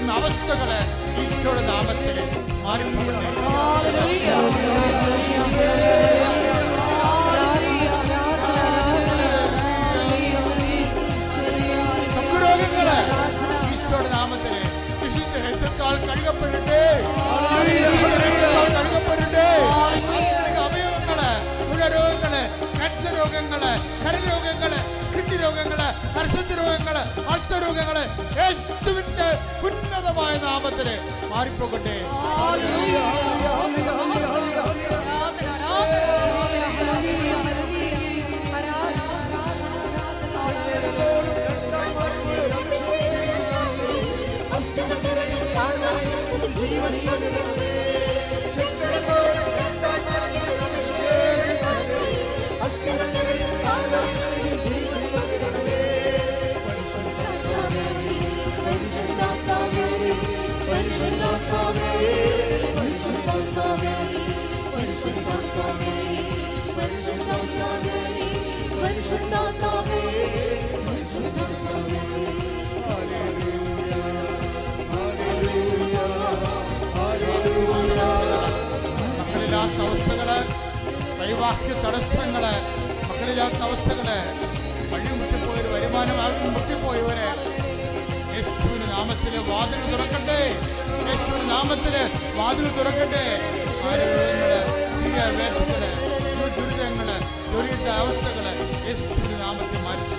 വരുന്ന അവസ്ഥകള് ഈശോയുടെ നാമത്തിൽ മാറിപ്പോകട്ടെ. രോഗങ്ങള് ഈശോയുടെ നാമത്തില് വിശുദ്ധ രക്തത്താൽ കഴുകപ്പെടട്ടെ, കഴുകപ്പെടട്ടെ. അവയവങ്ങള്, രോഗങ്ങള്, ക്യാൻസർ രോഗങ്ങള്, കരരോഗങ്ങള്, കിഡ്നി രോഗങ്ങള്, ഹർഷത്ത് രോഗങ്ങള്, അൾസർ രോഗങ്ങള് യേശുവിന്റെ ഉന്നതമായ നാമത്തില് മാറിപ്പോകട്ടെ. മക്കളില്ലാത്ത അവസ്ഥകള്, വൈവാഹിക തടസ്സങ്ങള്, മക്കളില്ലാത്ത അവസ്ഥകള്, വഴി മുട്ടിപ്പോയവര്, വരുമാനം മുട്ടിപ്പോയവര് യേശുവിന്റെ നാമത്തില് വാതിൽ തുറക്കട്ടെ. യേശുവിന്റെ നാമത്തില് വാതിൽ തുറക്കട്ടെ. വേദനകള്, ദുരിതങ്ങള്, ദുരിത അവസ്ഥകള് യേശുവിന്റെ നാമത്തിൽ മാറ്റി.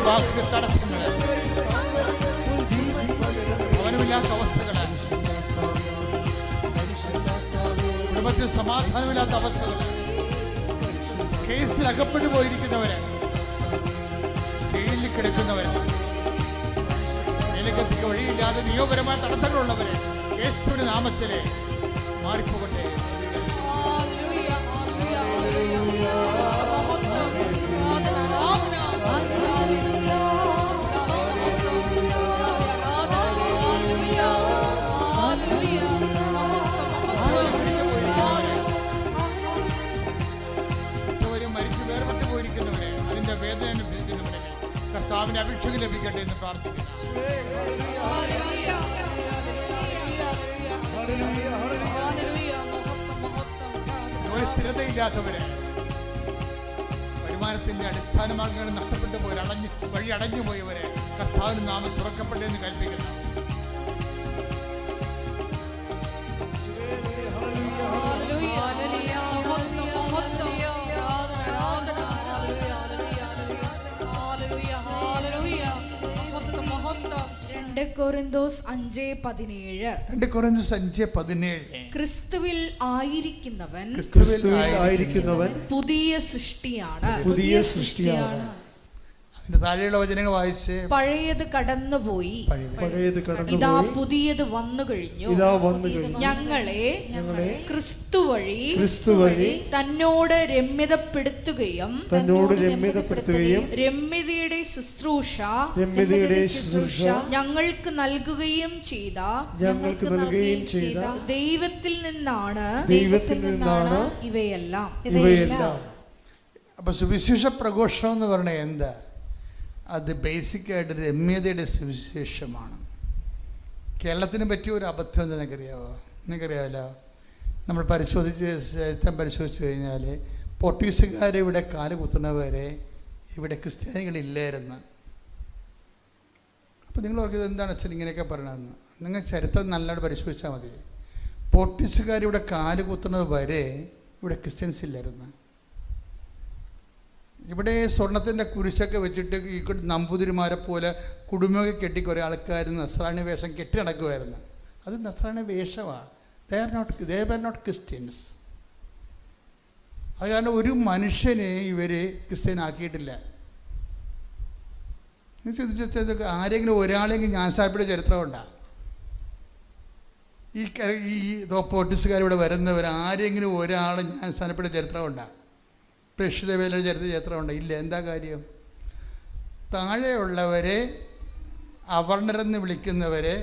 വാക്ക് തടസ്സങ്ങള്, ഭവനമില്ലാത്ത അവസ്ഥകള്, കുടുംബത്തിൽ സമാധാനമില്ലാത്ത അവസ്ഥകള്, കേസിൽ അകപ്പെട്ടു പോയിരിക്കുന്നവര്, ജയിലിൽ കിടക്കുന്നവര്, മേലകത്തേക്ക് വഴിയില്ലാതെ നിയമപരമായ തടസ്സങ്ങളുള്ളവര് യേശുവിന്റെ നാമത്തില് മാറിപ്പോകട്ടെ. കർത്താവിന്റെ അഭിഷേകം ലഭിക്കട്ടെ എന്ന് പ്രാർത്ഥിക്കുന്നു. സ്ഥിരതയില്ലാത്തവര്, വരുമാനത്തിന്റെ അടിസ്ഥാന മാർഗങ്ങൾ നഷ്ടപ്പെട്ടു പോയവർ, വഴി അടഞ്ഞു പോയവരെ കർത്താവിന്റെ നാമം തുറക്കപ്പെട്ടെ എന്ന് കൽപ്പിക്കുന്നു. കൊരിന്തോസ് 5:17 ക്രിസ്തുവിൽ ആയിരിക്കുന്നവൻ പുതിയ സൃഷ്ടിയാണ്. താഴെയുള്ള വചനങ്ങൾ വായിച്ച്, പഴയത് കടന്നുപോയി, ഇതാ പുതിയത് വന്നു കഴിഞ്ഞു. ഞങ്ങളെ ക്രിസ്തു വഴി തന്നോട് രമ്യതപ്പെടുത്തുകയും രമ്യതയുടെ ശുശ്രൂഷ ഞങ്ങൾക്ക് നൽകുകയും ചെയ്ത ദൈവത്തിൽ നിന്നാണ് ഇവയെല്ലാം. അപ്പൊ സുവിശേഷ പ്രഘോഷണം എന്ന് പറഞ്ഞാൽ എന്താ? അത് ബേസിക്കായിട്ട് രമ്യതയുടെ സുവിശേഷമാണ്. കേരളത്തിന് പറ്റിയ ഒരു അബദ്ധം എന്താ നിനക്കറിയാമല്ലോ. നമ്മൾ പരിശോധിച്ചു കഴിഞ്ഞാൽ പോർട്ടുഗീസുകാർ ഇവിടെ കാല് കുത്തുന്നവരെ ഇവിടെ ക്രിസ്ത്യാനികളില്ലായിരുന്നു. അപ്പോൾ നിങ്ങൾ ഓർക്കുന്നത് എന്താണ് അച്ഛൻ ഇങ്ങനെയൊക്കെ പറയണമെന്ന്? നിങ്ങൾ ചരിത്രം നല്ലതായിട്ട് പരിശോധിച്ചാൽ മതി. പോർട്ടുഗീസുകാർ ഇവിടെ കാല് കുത്തുന്നത് വരെ ഇവിടെ ക്രിസ്ത്യൻസ് ഇല്ലായിരുന്നു. ഇവിടെ സ്വർണത്തിൻ്റെ കുരിശൊക്കെ വെച്ചിട്ട് ഈ നമ്പൂതിരിമാരെ പോലെ കുടുംബമൊക്കെ കെട്ടി കുറേ ആൾക്കാർ നസ്രാണി വേഷം കെട്ടി നടക്കുമായിരുന്നു. അത് നസ്രാണി വേഷമാണ്. They are not Christians. അത് കാരണം ഒരു മനുഷ്യനെ ഇവർ ക്രിസ്ത്യനാക്കിയിട്ടില്ല. ആരെങ്കിലും ഒരാളെങ്കിലും ജ്ഞാനസാഹിബിയുടെ ചരിത്രമുണ്ടാ? ഈ പോർട്ടുഗീസുകാരിവിടെ വരുന്നവർ ആരെങ്കിലും ഒരാൾ ഞാൻ സ്ഥാനപ്പെട്ട ചരിത്രമുണ്ടോ? പ്രേക്ഷിത വേലയുടെ ചരിത്രമുണ്ടോ? ഇല്ല. എന്താ കാര്യം? താഴെയുള്ളവരെ അവർണരെന്ന് വിളിക്കുന്നവരെ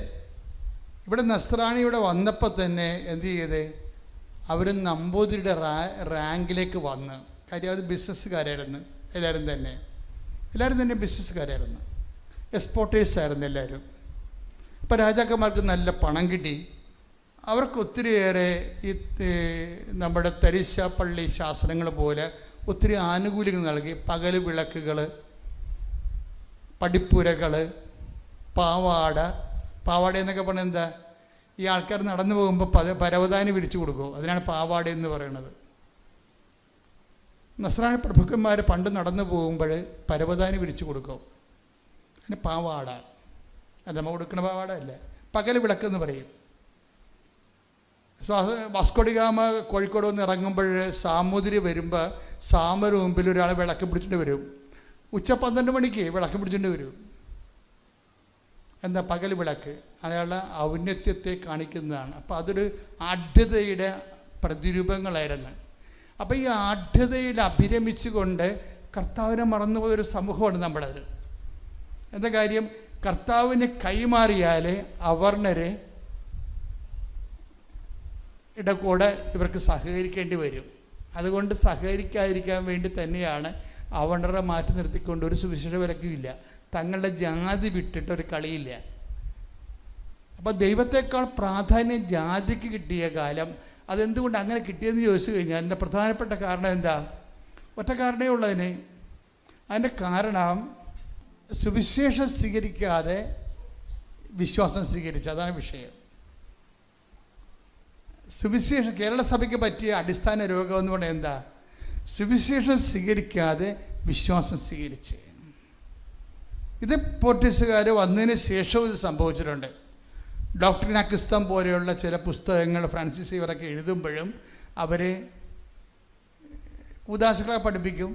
ഇവിടെ നസ്രാണി ഇവിടെ വന്നപ്പോൾ തന്നെ എന്ത് ചെയ്ത് അവർ നമ്പൂതിരിയുടെ റാങ്കിലേക്ക് വന്ന്. കാര്യം അത് ബിസിനസ്സുകാരായിരുന്നു എല്ലാവരും തന്നെ ബിസിനസ്സുകാരായിരുന്നു, എക്സ്പോർട്ടേഴ്സ് ആയിരുന്നു എല്ലാവരും. ഇപ്പോൾ രാജാക്കന്മാർക്ക് നല്ല പണം കിട്ടി. അവർക്ക് ഒത്തിരിയേറെ ഈ നമ്മുടെ തരിശാപ്പള്ളി ശാസനങ്ങൾ പോലെ ഒത്തിരി ആനുകൂല്യങ്ങൾ നൽകി. പകൽ വിളക്കുകൾ, പടിപ്പുരകൾ, പാവാട എന്നൊക്കെ പറഞ്ഞാൽ എന്താ, ഈ ആൾക്കാർ നടന്നു പോകുമ്പോൾ പരവതാനി വിരിച്ചു കൊടുക്കും. അതിനാണ് പാവാട എന്ന് പറയുന്നത്. നസ്രാണി പ്രഭുക്കന്മാർ പണ്ട് നടന്നു പോകുമ്പോൾ പരവതാനി വിരിച്ചു കൊടുക്കും. അതിന് പാവാട. അത് നമ്മൾ കൊടുക്കുന്ന പാവാട അല്ല, പകൽ വിളക്കെന്ന് പറയും. വാസ്കോഡിഗാമ കോഴിക്കോട് വന്ന് ഇറങ്ങുമ്പോൾ സാമൂതിരി വരുമ്പോൾ സാമര് മുമ്പിൽ ഒരാൾ വിളക്ക് പിടിച്ചിട്ട് വരും. ഉച്ച 12 മണിക്ക് വിളക്ക് പിടിച്ചിട്ട് വരും. എന്താ? പകൽ വിളക്ക്. അയാളുടെ ഔന്നത്യത്തെ കാണിക്കുന്നതാണ്. അപ്പോൾ അതൊരു ആഢ്യതയുടെ പ്രതിരൂപങ്ങളായിരുന്നു. അപ്പോൾ ഈ ആഢ്യതയിൽ അഭിരമിച്ചുകൊണ്ട് കർത്താവിനെ മറന്നുപോയൊരു സമൂഹമാണ് നമ്മുടേത്. എന്താ കാര്യം? കർത്താവിന് കൈമാറിയാൽ അവർണരെ കൂടെ ഇവർക്ക് സഹകരിക്കേണ്ടി വരും. അതുകൊണ്ട് സഹകരിക്കാതിരിക്കാൻ വേണ്ടി തന്നെയാണ് അവർണരെ മാറ്റി നിർത്തിക്കൊണ്ട് ഒരു സുവിശേഷ വിലക്കുമില്ല. തങ്ങളുടെ ജാതി വിട്ടിട്ട് ഒരു കളിയില്ല. അപ്പോൾ ദൈവത്തെക്കാൾ പ്രാധാന്യം ജാതിക്ക് കിട്ടിയ കാലം. അതെന്തുകൊണ്ട് അങ്ങനെ കിട്ടിയെന്ന് ചോദിച്ചു കഴിഞ്ഞാൽ അതിൻ്റെ പ്രധാനപ്പെട്ട കാരണം എന്താ? ഒറ്റ കാരണമേ ഉള്ളതിന്. അതിൻ്റെ കാരണം സുവിശേഷം സ്വീകരിക്കാതെ വിശ്വാസം സ്വീകരിച്ചു. അതാണ് വിഷയം. സുവിശേഷം കേരള സഭയ്ക്ക് പറ്റിയ അടിസ്ഥാന രോഗം എന്ന് പറഞ്ഞാൽ എന്താ? സുവിശേഷം സ്വീകരിക്കാതെ വിശ്വാസം സ്വീകരിച്ച്. ഇത് പോർട്ടുഗീസുകാർ വന്നതിന് ശേഷവും ഇത് സംഭവിച്ചിട്ടുണ്ട്. ഡോക്ട്രിന ക്രിസ്തം പോലെയുള്ള ചില പുസ്തകങ്ങൾ ഫ്രാൻസിസ് ഇവരൊക്കെ എഴുതുമ്പോഴും അവരെ കൂദാശകളെ പഠിപ്പിക്കും,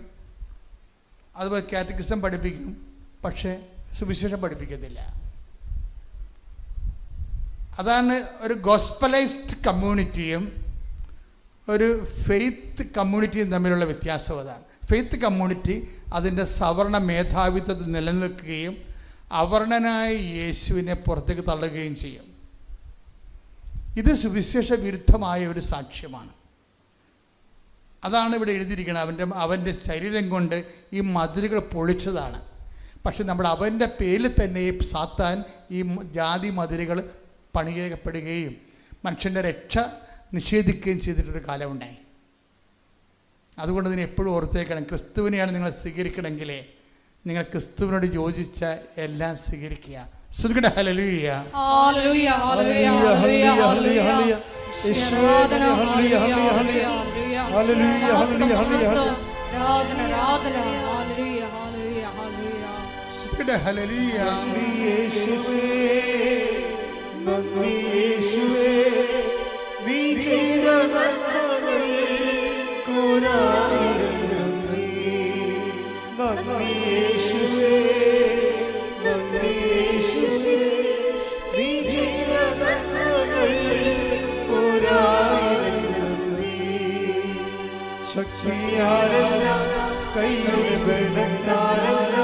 അതുപോലെ കാറ്റക്കിസം പഠിപ്പിക്കും, പക്ഷേ സുവിശേഷം പഠിപ്പിക്കത്തില്ല. അതാണ് ഒരു ഗോസ്പലൈസ്ഡ് കമ്മ്യൂണിറ്റിയും ഒരു ഫെയ്ത്ത് കമ്മ്യൂണിറ്റിയും തമ്മിലുള്ള വ്യത്യാസം. അതാണ് ഫെയ്ത്ത് കമ്മ്യൂണിറ്റി അതിൻ്റെ സവർണ മേധാവിത്വത്തിൽ നിലനിൽക്കുകയും അവർണനായ യേശുവിനെ പുറത്തേക്ക് തള്ളുകയും ചെയ്യും. ഇത് സുവിശേഷ വിരുദ്ധമായ ഒരു സാക്ഷ്യമാണ്. അതാണ് ഇവിടെ എഴുതിയിരിക്കുന്നത്. അവൻ്റെ ശരീരം കൊണ്ട് ഈ മതിലുകൾ പൊളിച്ചതാണ്. പക്ഷെ നമ്മൾ അവൻ്റെ പേരിൽ തന്നെ സാത്താൻ ഈ ജാതി മതിലുകൾ പണിയപ്പെടുകയും മനുഷ്യൻ്റെ രക്ഷ നിഷേധിക്കുകയും ചെയ്തിട്ടൊരു കാലമുണ്ടായി. അതുകൊണ്ട് ഇതിനെ എപ്പോഴും ഓർത്തേക്കണം. ക്രിസ്തുവിനെയാണ് നിങ്ങൾ സ്വീകരിക്കണമെങ്കിൽ നിങ്ങൾ ക്രിസ്തുവിനോട് യോജിച്ച എല്ലാം സ്വീകരിക്കുക. ശ്രുതികട ഹല്ലേലൂയ, ഹല്ലേലൂയ, ഹല്ലേലൂയ, ഹല്ലേലൂയ, ഹല്ലേലൂയ, ഹല്ലേലൂയ, ആരാധന, ഹല്ലേലൂയ, ഹല്ലേലൂയ, ഹല്ലേലൂയ, ഹല്ലേലൂയ, ഹല്ലേലൂയ, ഹല്ലേലൂയ, ശ്രുതികട ഹല്ലേലൂയ. യേശുവേ നന്ദി, യേശുവേ നീ ചെയ്ത നന്മകൾ കോരായിരം നന്ദി. നന്ദി യേശുവേ, നന്ദി യേശുവേ നീ ചെയ്ത നന്മകൾ കോരായിരം നന്ദി. ശക്തിയാലല്ല, കൈയുടെ ബലത്താലല്ല,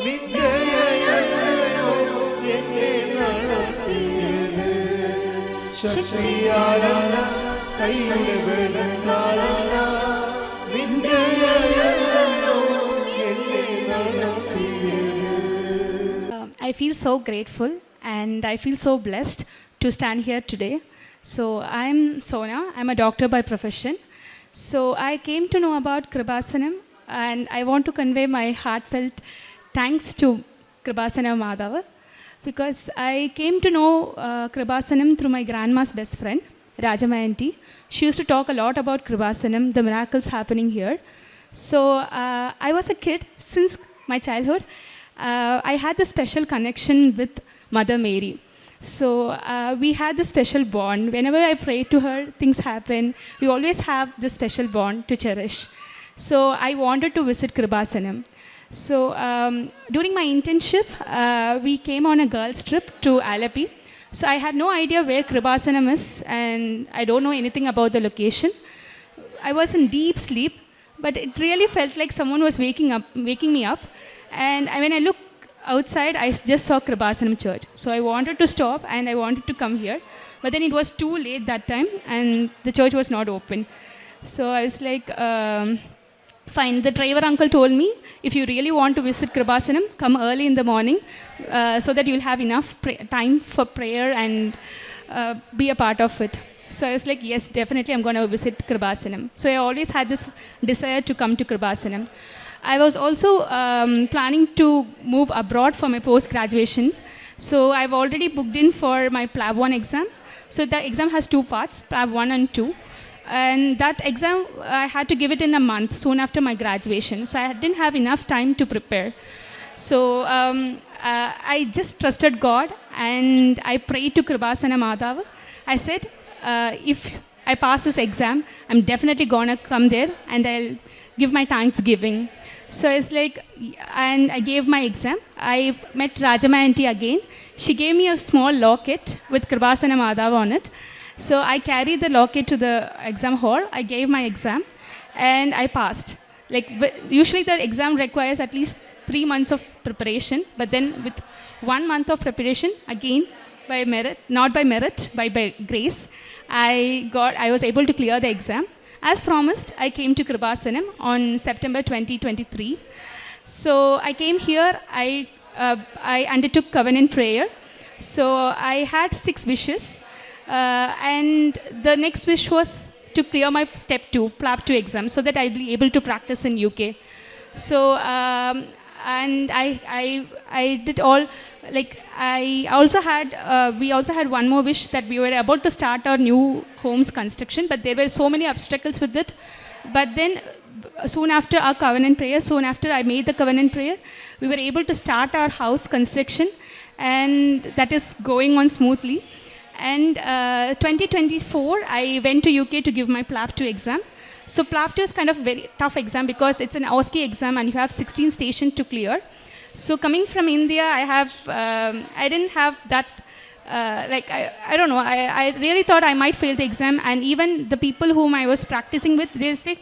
നിന്ദയല്ലയോ എന്നെ നടത്തിയത്. ശക്തിയാലല്ല, കൈയുടെ ബലത്താലല്ല, നിന്ദയല്ലയോ എന്നെ നടത്തിയത്. I feel so grateful and I feel so blessed to stand here today. So I'm Sona, I'm a doctor by profession. So I came to know about Kribasanam and I want to convey my heartfelt thanks to Kribasana Madhava because I came to know Kribasanam through my grandma's best friend, Rajamayanti. She used to talk a lot about Kribasanam, the miracles happening here. So I was a kid since my childhood. I had this special connection with Mother Mary. So we had this special bond. Whenever I pray to her, things happen. We always have this special bond to cherish. So I wanted to visit Kribasanam. So during my internship, we came on a girls' trip to Alapi, So I had no idea where Kribasanam is, and I don't know anything about the location. I was in deep sleep, but it really felt like someone was waking me up. And when I looked outside, I just saw Kribasanam Church. So I wanted to stop and I wanted to come here. But then it was too late that time and the church was not open. So I was like, fine. The driver uncle told me, if you really want to visit Kribasanam, come early in the morning so that you'll have enough time for prayer and be a part of it. So I was like, yes, definitely I'm going to visit Kribasanam. So I always had this desire to come to Kribasanam. I was also planning to move abroad for my post-graduation. So I've already booked in for my PLAB 1 exam. So the exam has 2 parts, PLAB 1 and 2. And that exam, I had to give it in a month, soon after my graduation. So I didn't have enough time to prepare. So I just trusted God and I prayed to Kribasana Madhava. I said, if I pass this exam, I'm definitely gonna come there and I'll give my thanksgiving. So it's like, and I gave my exam. I met Rajama auntie again. She gave me a small locket with Kribasana Madhava on it. So I carried the locket to the exam hall. I gave my exam and I passed. Like usually the exam requires at least 3 months of preparation, but then with 1 month of preparation, again by merit, not by merit, by grace, I was able to clear the exam. As promised, I came to Kribasanam on September 2023. So I came here, I undertook covenant prayer. So I had 6 wishes. And the next wish was to clear my step 2, PLAB 2 exam, so that I'll be able to practice in UK. So, and I did all, like I also had, we also had one more wish that we were about to start our new home's construction, but there were so many obstacles with it. But then soon after our covenant prayer, soon after I made the covenant prayer, we were able to start our house construction, and that is going on smoothly. And 2024, I went to UK to give my PLAB 2 exam. So PLAB 2 is kind of very tough exam because it's an OSCE exam and you have 16 stations to clear. So coming from India, I didn't have that, I don't know, I really thought I might fail the exam, and even the people whom I was practicing with, they say,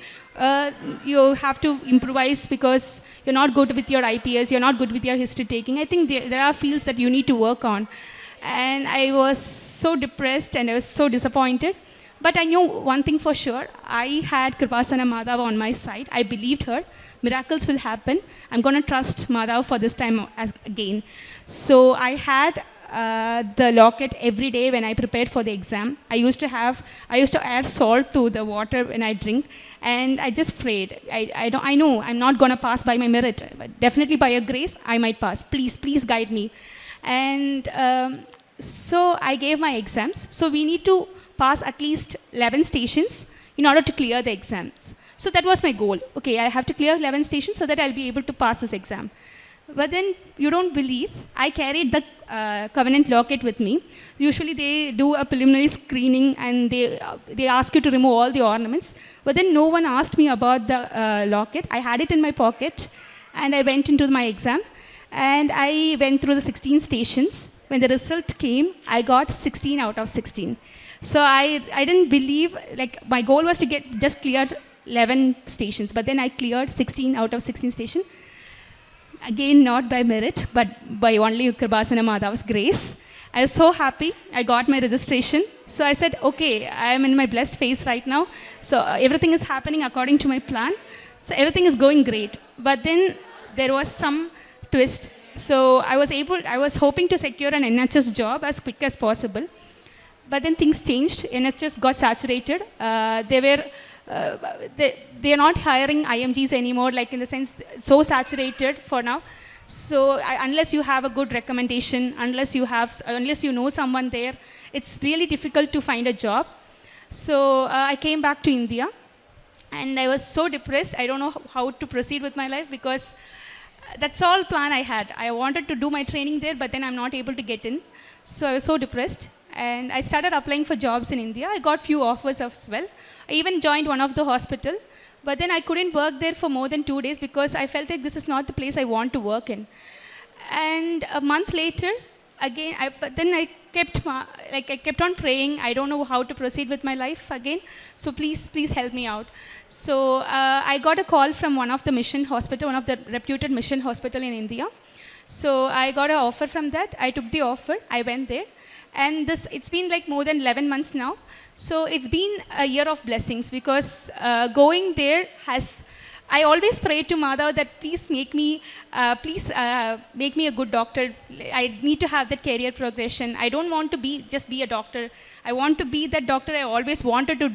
you have to improvise because you're not good with your IPS, you're not good with your history taking. I think there are fields that you need to work on. And I was so depressed and I was so disappointed. But I knew one thing for sure. I had Kribasana Madhava on my side. I believed her. Miracles will happen. I'm going to trust Madhava for this time again. So I had the locket every day when I prepared for the exam. I used to add salt to the water when I drink. And I just prayed. I know I'm not going to pass by my merit. But definitely by your grace, I might pass. Please guide me. And so I gave my exams. So we need to pass at least 11 stations in order to clear the exams. So that was my goal. Okay, I have to clear 11 stations so that I'll be able to pass this exam. But then you don't believe, I carried the covenant locket with me. Usually they do a preliminary screening and they ask you to remove all the ornaments. But then no one asked me about the locket. I had it in my pocket and I went into my exam. And I went through the 16 stations. When the result came, I got 16 out of 16. So I didn't believe, like my goal was to just clear 11 stations, but then I cleared 16 out of 16 stations. Again, not by merit, but by only Kribasana Madhava's grace. I was so happy. I got my registration. So I said, okay, I am in my blessed phase right now. So everything is happening according to my plan. So everything is going great. But then there was some twist. So I was hoping to secure an NHS job as quick as possible. But then things changed. NHS got saturated. They are not hiring IMGs anymore, like in the sense, so saturated for now. So unless you have a good recommendation, unless you know someone there, it's really difficult to find a job. So I came back to India and I was so depressed. I don't know how to proceed with my life because that's all plan I had. I wanted to do my training there, but then I'm not able to get in. So I was so depressed. And I started applying for jobs in India. I got few offers as well. I even joined one of the hospital. But then I couldn't work there for more than 2 days because I felt like this is not the place I want to work in. And a month later, again, but then I kept on praying. I don't know how to proceed with my life again. So please help me out. So I got a call from one of the mission hospital, one of the reputed mission hospital in India. So I got an offer from that. I took the offer. I went there. And it's been like more than 11 months now. So it's been a year of blessings because going there I always pray to Madhav that please make me a good doctor. I need to have that career progression. I don't want to just be a doctor. I want to be that doctor I always wanted to,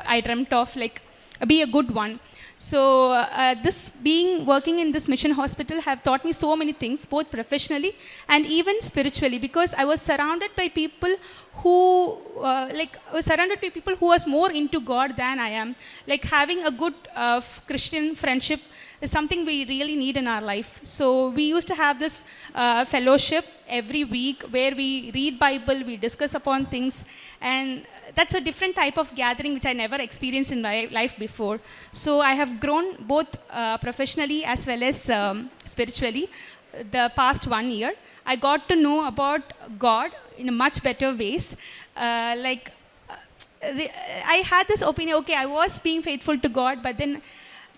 I dreamt of, like be a good one. So working in this mission hospital have taught me so many things, both professionally and even spiritually, because I was surrounded by people who was more into God than I am. Like having a good Christian friendship is something we really need in our life. So we used to have this fellowship every week where we read Bible, we discuss upon things, and that's a different type of gathering which I never experienced in my life before. So I have grown both professionally as well as spiritually the past 1 year. I got to know about God in a much better ways. I had this opinion, okay, I was being faithful to God, but then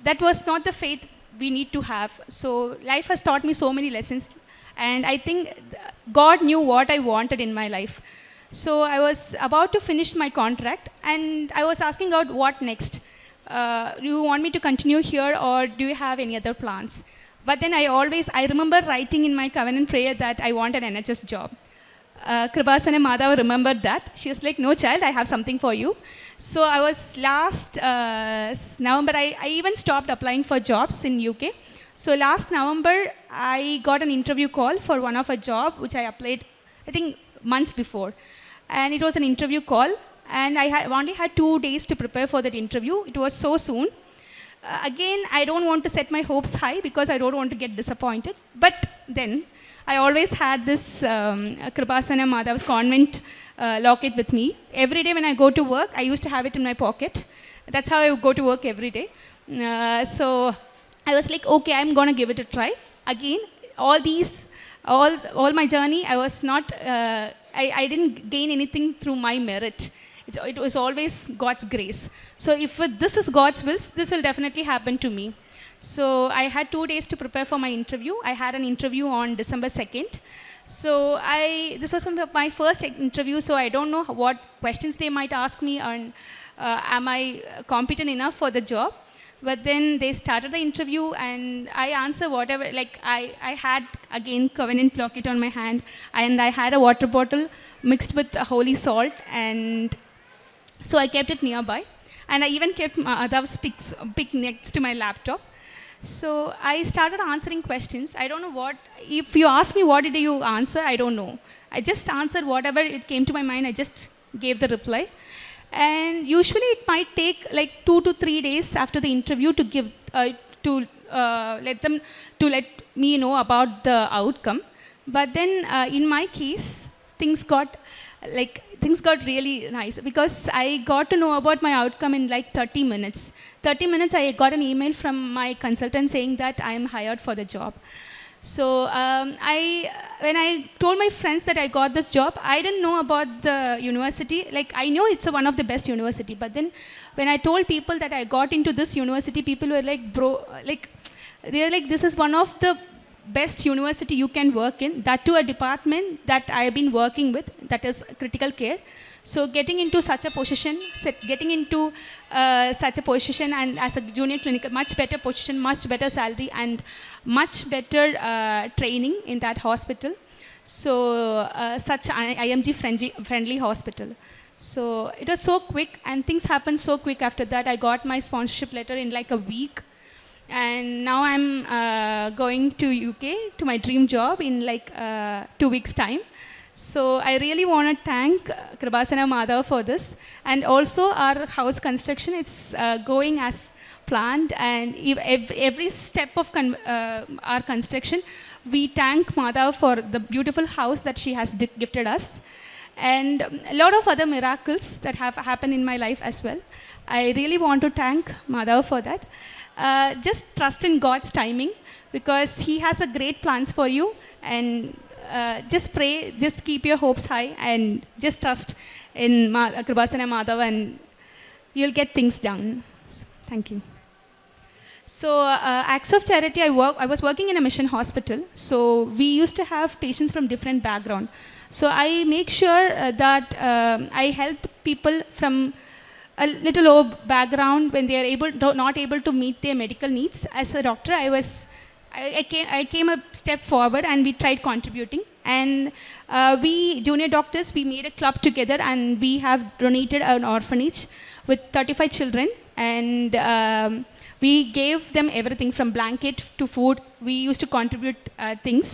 that was not the faith we need to have. So life has taught me so many lessons, and I think God knew what I wanted in my life. So I was about to finish my contract, and I was asking God, what next? Do you want me to continue here, or do you have any other plans? But then I remember writing in my covenant prayer that I want an NHS job. Kribasana Madhav remembered that. She was like, no child, I have something for you. So I was last November, I even stopped applying for jobs in UK. So last November, I got an interview call for one of a job which I applied, I think, months before. And it was an interview call, and I only had 2 days to prepare for that interview. It was so soon. Again, I don't want to set my hopes high because I don't want to get disappointed. But then, I always had this Kribasana Madhav's convent locket with me. Every day when I go to work, I used to have it in my pocket. That's how I would go to work every day. So I was like, okay, I'm going to give it a try. Again, all my journey, I was not, I didn't gain anything through my merit. It was always God's grace. So if this is God's will, this will definitely happen to me. So I had 2 days to prepare for my interview. I had an interview on December 2nd. So this was my first interview, so I don't know what questions they might ask me, and am I competent enough for the job. But then they started the interview, and I answered whatever, like I had, again, covenant locket on my hand, and I had a water bottle mixed with holy salt, and so I kept it nearby. And I even kept Madhav's pic next to my laptop. So I started answering questions. I don't know what, if you ask me what did you answer, I don't know. I just answered whatever it came to my mind, I just gave the reply. And usually it might take like 2 to 3 days after the interview to give, let me know about the outcome. But then in my case, things got really nice because I got to know about my outcome in like 30 minutes. 30 minutes, I got an email from my consultant saying that I am hired for the job. So when I told my friends that I got this job, I didn't know about the university. Like, I know it's one of the best university, but then when I told people that I got into this university, people were like, bro, like, they're like, this is one of the best university you can work in, that to a department that I have been working with, that is critical care. So getting into such a position, and as a junior clinical, much better position, much better salary, and much better training in that hospital. So such an IMG friendly hospital. So it was so quick, and things happened so quick after that. I got my sponsorship letter in like a week. And now I'm going to UK to my dream job in like 2 weeks' time. So I really want to thank Kribasana Madhav for this. And also our house construction, it's going as planned. And every step of our construction, we thank Madhav for the beautiful house that she has gifted us. And a lot of other miracles that have happened in my life as well. I really want to thank Madhav for that. Just trust in God's timing, because He has a great plans for you, and just pray, just keep your hopes high, and just trust in Kribasana Madhav, and you'll get things done. So, thank you. So, acts of charity, I was working in a mission hospital. So, we used to have patients from different background. So, I make sure that I help people from a little low background when they are not able to meet their medical needs. As a doctor, I came a step forward, and we tried contributing. And we junior doctors, we made a club together, and we have donated an orphanage with 35 children, and we gave them everything from blanket to food. We used to contribute things.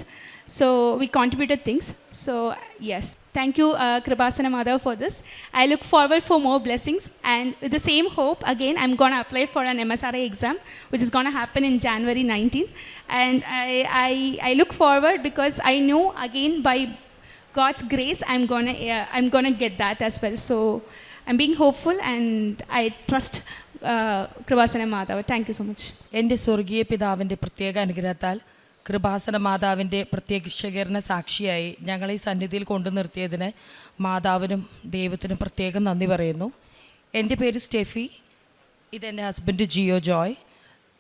So we contributed things. So yes, thank you Kribasana Madhav for this. I look forward for more blessings, and with the same hope, again I'm going to apply for an MSRA exam, which is going to happen in January 19th. And I look forward, because I know again by God's grace I'm gonna get that as well. So I'm being hopeful, and I trust Kribasana Madhav. Thank you so much. എൻ്റെ സ്വർഗീയ പിതാവിൻ്റെ പ്രത്യേക അനുഗ്രഹത്താൽ കൃപാസന മാതാവിൻ്റെ പ്രത്യക്ഷീകരണ സാക്ഷിയായി ഞങ്ങൾ ഈ സന്നിധിയിൽ കൊണ്ടു നിർത്തിയതിന് മാതാവിനും ദൈവത്തിനും പ്രത്യേകം നന്ദി പറയുന്നു. എൻ്റെ പേര് സ്റ്റെഫി, ഇതെൻ്റെ ഹസ്ബൻഡ് ജിയോ ജോയ്.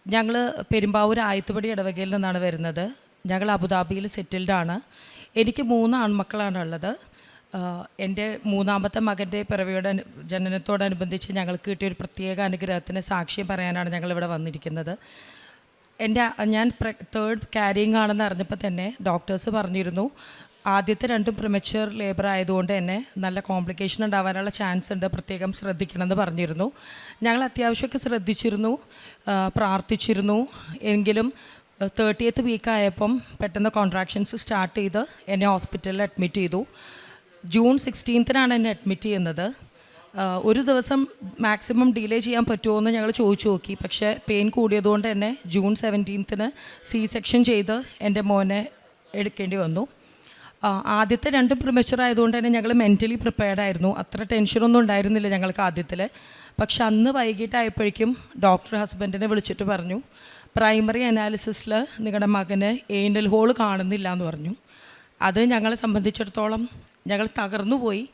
ഞങ്ങൾ പെരുമ്പാവൂർ ആയത്തുപടി ഇടവകയിൽ നിന്നാണ് വരുന്നത്. ഞങ്ങൾ അബുദാബിയിൽ സെറ്റിൽഡാണ്. എനിക്ക് 3 ആൺമക്കളാണുള്ളത്. എൻ്റെ മൂന്നാമത്തെ മകൻ്റെ പിറവിയുടെ ജനനത്തോടനുബന്ധിച്ച് ഞങ്ങൾക്ക് കിട്ടിയൊരു പ്രത്യേക അനുഗ്രഹത്തിന് സാക്ഷ്യം പറയാനാണ് ഞങ്ങളിവിടെ വന്നിരിക്കുന്നത്. ഞാൻ 3rd ക്യാരിയിങ് ആണെന്ന് അറിഞ്ഞപ്പോൾ തന്നെ ഡോക്ടേഴ്സ് പറഞ്ഞിരുന്നു, ആദ്യത്തെ 2 പ്രിമച്വർ ലേബർ ആയതുകൊണ്ട് തന്നെ നല്ല കോംപ്ലിക്കേഷൻ ഉണ്ടാവാനുള്ള ചാൻസ് ഉണ്ട്, പ്രത്യേകം ശ്രദ്ധിക്കണമെന്ന് പറഞ്ഞിരുന്നു. ഞങ്ങൾ അത്യാവശ്യമൊക്കെ ശ്രദ്ധിച്ചിരുന്നു, പ്രാർത്ഥിച്ചിരുന്നു. എങ്കിലും 30th വീക്കായപ്പം പെട്ടെന്ന് കോൺട്രാക്ഷൻസ് സ്റ്റാർട്ട് ചെയ്ത് എന്നെ ഹോസ്പിറ്റലിൽ അഡ്മിറ്റ് ചെയ്തു. ജൂൺ 16th എന്നെ അഡ്മിറ്റ് ചെയ്യുന്നത്. ഒരു ദിവസം മാക്സിമം ഡിലേ ചെയ്യാൻ പറ്റുമോ എന്ന് ഞങ്ങൾ ചോദിച്ചു നോക്കി. പക്ഷേ പെയിൻ കൂടിയതുകൊണ്ട് തന്നെ ജൂൺ 17th C-സെക്ഷൻ ചെയ്ത് എൻ്റെ മോനെ എടുക്കേണ്ടി വന്നു. ആദ്യത്തെ 2 പ്രിമച്വർ ആയതുകൊണ്ട് തന്നെ ഞങ്ങൾ മെൻ്റലി പ്രിപ്പയർഡ് ആയിരുന്നു. അത്ര ടെൻഷനൊന്നും ഉണ്ടായിരുന്നില്ല ഞങ്ങൾക്ക് ആദ്യത്തിൽ. പക്ഷെ അന്ന് വൈകിട്ടായപ്പോഴേക്കും ഡോക്ടർ ഹസ്ബൻഡിനെ വിളിച്ചിട്ട് പറഞ്ഞു, പ്രൈമറി അനാലിസിസിൽ നിങ്ങളുടെ മകന് ഏനൽ ഹോൾ കാണുന്നില്ല എന്ന് പറഞ്ഞു. അത് ഞങ്ങളെ സംബന്ധിച്ചിടത്തോളം ഞങ്ങൾ തകർന്നു പോയി.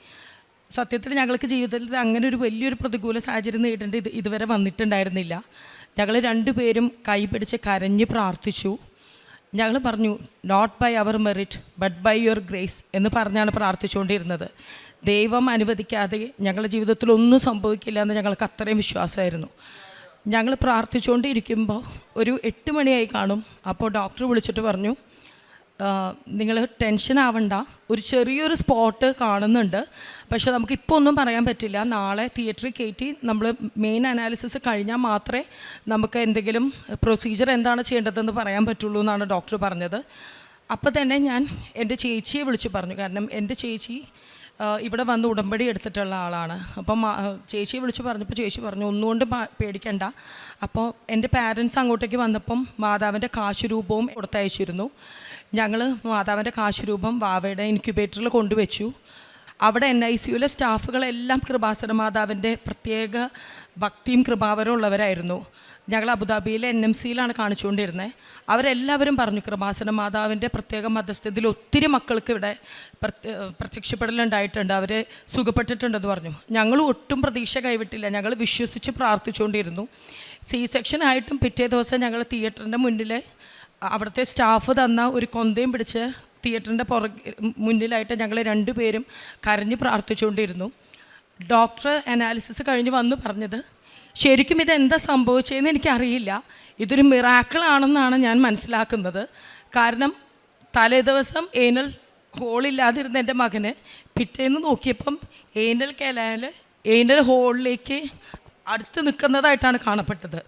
സത്യത്തിൽ ഞങ്ങൾക്ക് ജീവിതത്തിൽ അങ്ങനെ ഒരു വലിയൊരു പ്രതികൂല സാഹചര്യം നേരിടേണ്ട ഇതുവരെ വന്നിട്ടുണ്ടായിരുന്നില്ല. ഞങ്ങൾ 2 പേരും കൈ പിടിച്ച് കരഞ്ഞ് പ്രാർത്ഥിച്ചു. ഞങ്ങൾ പറഞ്ഞു, not by our merit but by your grace എന്ന് പറഞ്ഞാണ് പ്രാർത്ഥിച്ചുകൊണ്ടിരുന്നത്. ദൈവം അനുവദിക്കാതെ ഞങ്ങളുടെ ജീവിതത്തിൽ ഒന്നും സംഭവിക്കില്ല എന്ന് ഞങ്ങൾക്ക് അത്രയും വിശ്വാസമായിരുന്നു. ഞങ്ങൾ പ്രാർത്ഥിച്ചുകൊണ്ടിരിക്കുമ്പോൾ ഒരു 8 മണിയായി കാണും. അപ്പോൾ ഡോക്ടർ വിളിച്ചിട്ട് പറഞ്ഞു, നിങ്ങൾ ടെൻഷൻ ആവണ്ട, ഒരു ചെറിയൊരു സ്പോട്ട് കാണുന്നുണ്ട്, പക്ഷേ നമുക്കിപ്പോൾ ഒന്നും പറയാൻ പറ്റില്ല. നാളെ തിയേറ്ററിൽ കയറ്റി നമ്മൾ മെയിൻ അനാലിസിസ് കഴിഞ്ഞാൽ മാത്രമേ നമുക്ക് എന്തെങ്കിലും പ്രൊസീജിയർ എന്താണ് ചെയ്യേണ്ടതെന്ന് പറയാൻ പറ്റുള്ളൂ എന്നാണ് ഡോക്ടർ പറഞ്ഞത്. അപ്പോൾ തന്നെ ഞാൻ എൻ്റെ ചേച്ചിയെ വിളിച്ചു പറഞ്ഞു. കാരണം എൻ്റെ ചേച്ചി ഇവിടെ വന്ന് ഉടമ്പടി എടുത്തിട്ടുള്ള ആളാണ്. അപ്പം ചേച്ചിയെ വിളിച്ച് പറഞ്ഞപ്പോൾ ചേച്ചി പറഞ്ഞു, ഒന്നുകൊണ്ട് പേടിക്കണ്ട. അപ്പോൾ എൻ്റെ പാരൻസ് അങ്ങോട്ടേക്ക് വന്നപ്പം മാതാവിൻ്റെ കാശുരൂപവും കൊടുത്തയച്ചിരുന്നു. ഞങ്ങൾ മാതാവിൻ്റെ കാശുരൂപം വാവയുടെ ഇൻക്യുബേറ്ററിൽ കൊണ്ടുവച്ചു. അവിടെ NICUവിലെ സ്റ്റാഫുകളെല്ലാം കൃപാസന മാതാവിൻ്റെ പ്രത്യേക ഭക്തിയും കൃപാവരം ഉള്ളവരായിരുന്നു. ഞങ്ങൾ അബുദാബിയിലെ NMCയിലാണ് കാണിച്ചുകൊണ്ടിരുന്നത്. അവരെല്ലാവരും പറഞ്ഞു, കൃപാസന മാതാവിൻ്റെ പ്രത്യേക മധ്യസ്ഥതയിൽ ഒത്തിരി മക്കൾക്ക് ഇവിടെ പ്രത്യക്ഷപ്പെടലുണ്ടായിട്ടുണ്ട്, അവർ സുഖപ്പെട്ടിട്ടുണ്ടെന്ന് പറഞ്ഞു. ഞങ്ങൾ ഒട്ടും പ്രതീക്ഷ കൈവിട്ടില്ല. ഞങ്ങൾ വിശ്വസിച്ച് പ്രാർത്ഥിച്ചുകൊണ്ടിരുന്നു. C-സെക്ഷൻ ആയിട്ടും പിറ്റേ ദിവസം ഞങ്ങൾ തിയേറ്ററിൻ്റെ മുന്നിൽ അവിടുത്തെ സ്റ്റാഫ് തന്ന ഒരു കൊന്തയും പിടിച്ച് തിയേറ്ററിൻ്റെ മുന്നിലായിട്ട് ഞങ്ങൾ 2 പേരും കരഞ്ഞ് പ്രാർത്ഥിച്ചുകൊണ്ടിരുന്നു. ഡോക്ടർ അനാലിസിസ് കഴിഞ്ഞ് വന്ന് പറഞ്ഞത്, ശരിക്കും ഇതെന്താ സംഭവിച്ചതെന്ന് എനിക്കറിയില്ല, ഇതൊരു മിറാക്കിളാണെന്നാണ് ഞാൻ മനസ്സിലാക്കുന്നത്. കാരണം തലേദിവസം ഏനൽ ഹോളില്ലാതിരുന്ന എൻ്റെ മകന് പിറ്റേന്ന് നോക്കിയപ്പം ഏനൽ ഹോളിലേക്ക് അടുത്ത് നിൽക്കുന്നതായിട്ടാണ് കാണപ്പെട്ടത്.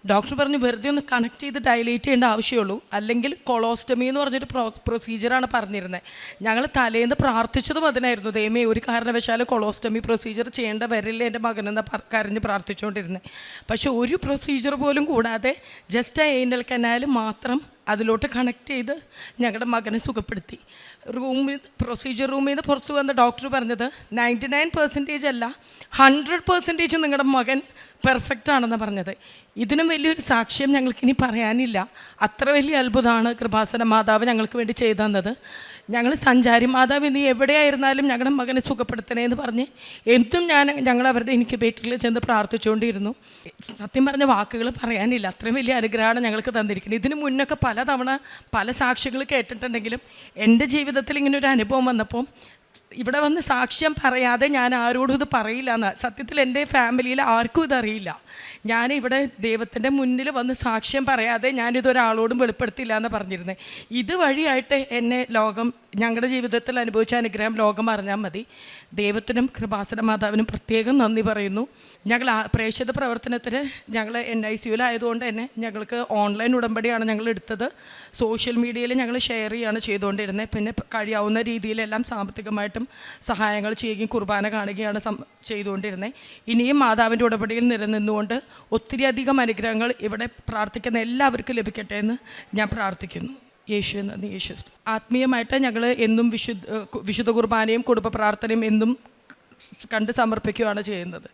ഡോക്ടർ പറഞ്ഞു, വെറുതെ ഒന്ന് കണക്ട് ചെയ്ത് ഡയലേറ്റ് ചെയ്യേണ്ട ആവശ്യമുള്ളൂ, അല്ലെങ്കിൽ കൊളോസ്റ്റമി എന്ന് പറഞ്ഞൊരു പ്രൊസീജിയറാണ് പറഞ്ഞിരുന്നത്. ഞങ്ങൾ തലേന്ന് പ്രാർത്ഥിച്ചതും അതിനായിരുന്നു, ദൈവമേ ഒരു കാരണവശാലും കൊളോസ്റ്റമി പ്രൊസീജിയർ ചെയ്യേണ്ട വരില്ല എൻ്റെ മകനെന്ന് കരഞ്ഞ് പ്രാർത്ഥിച്ചുകൊണ്ടിരുന്നത്. പക്ഷെ ഒരു പ്രൊസീജിയർ പോലും കൂടാതെ ജസ്റ്റ് ആ ഏനൽ കനാൽ മാത്രം അതിലോട്ട് കണക്ട് ചെയ്ത് ഞങ്ങളുടെ മകനെ സുഖപ്പെടുത്തി. പ്രൊസീജിയർ റൂമിൽ നിന്ന് പുറത്ത് വന്ന ഡോക്ടർ പറഞ്ഞത് 99% അല്ല 100% നിങ്ങളുടെ മകൻ പെർഫെക്റ്റ് ആണെന്ന് പറഞ്ഞത്. ഇതിനും വലിയൊരു സാക്ഷ്യം ഞങ്ങൾക്കിനി പറയാനില്ല. അത്ര വലിയ അത്ഭുതമാണ് കൃപാസന മാതാവ് ഞങ്ങൾക്ക് വേണ്ടി ചെയ്തു തന്നത്. ഞങ്ങൾ സഞ്ചാരി മാതാവ് നീ എവിടെയായിരുന്നാലും ഞങ്ങളുടെ മകനെ സുഖപ്പെടുത്തണേ എന്ന് പറഞ്ഞ് എന്തും ഞങ്ങൾ അവരുടെ ഇൻക്യുബേറ്ററിൽ ചെന്ന് പ്രാർത്ഥിച്ചുകൊണ്ടിരുന്നു. സത്യം പറഞ്ഞ വാക്കുകൾ പറയാനില്ല, അത്രയും വലിയ അനുഗ്രഹമാണ് ഞങ്ങൾക്ക് തന്നിരിക്കുന്നത്. ഇതിന് മുന്നൊക്കെ പലതവണ പല സാക്ഷികൾ കേട്ടിട്ടുണ്ടെങ്കിലും എൻ്റെ ജീവിതത്തിൽ ഇങ്ങനെ ഒരു അനുഭവം വന്നപ്പോൾ ഇവിടെ വന്ന് സാക്ഷ്യം പറയാതെ ഞാൻ ആരോടും ഇത് പറയില്ല എന്ന്. സത്യത്തിൽ എൻ്റെ ഫാമിലിയിൽ ആർക്കും ഇതറിയില്ല. ഞാനിവിടെ ദൈവത്തിൻ്റെ മുന്നിൽ വന്ന് സാക്ഷ്യം പറയാതെ ഞാനിതൊരാളോടും വെളിപ്പെടുത്തില്ല എന്ന് പറഞ്ഞിരുന്നത്. ഇതുവഴിയായിട്ട് എന്നെ ലോകം ഞങ്ങളുടെ ജീവിതത്തിൽ അനുഭവിച്ച അനുഗ്രഹം ലോകം അറിഞ്ഞാൽ മതി. ദൈവത്തിനും കൃപാസന മാതാവിനും പ്രത്യേകം നന്ദി പറയുന്നു. ഞങ്ങൾ പ്രേക്ഷിത പ്രവർത്തനത്തിന് ഞങ്ങൾ NICUലായതുകൊണ്ട് തന്നെ ഞങ്ങൾക്ക് ഓൺലൈൻ ഉടമ്പടിയാണ് ഞങ്ങൾ എടുത്തത്. സോഷ്യൽ മീഡിയയിൽ ഞങ്ങൾ ഷെയർ ചെയ്യുകയാണ് ചെയ്തുകൊണ്ടിരുന്നത്. പിന്നെ കഴിയാവുന്ന രീതിയിലെല്ലാം സാമ്പത്തികമായിട്ടും സഹായങ്ങൾ ചെയ്യുകയും കുർബാന കാണുകയാണ് ചെയ്തുകൊണ്ടിരുന്നത്. ഇനിയും മാതാവിൻ്റെ ഉടമ്പടിയിൽ നിലനിന്നുകൊണ്ട് ഒത്തിരി അധികം അനുഗ്രഹങ്ങൾ ഇവിടെ പ്രാർത്ഥിക്കുന്ന എല്ലാവർക്കും ലഭിക്കട്ടെ എന്ന് ഞാൻ പ്രാർത്ഥിക്കുന്നു. യേശു നന്ദി, യേശു. ആത്മീയമായിട്ട് ഞങ്ങൾ എന്നും വിശുദ്ധ കുർബാനയും കുടുംബ പ്രാർത്ഥനയും എന്നും കണ്ട് സമർപ്പിക്കുകയാണ് ചെയ്യുന്നത്.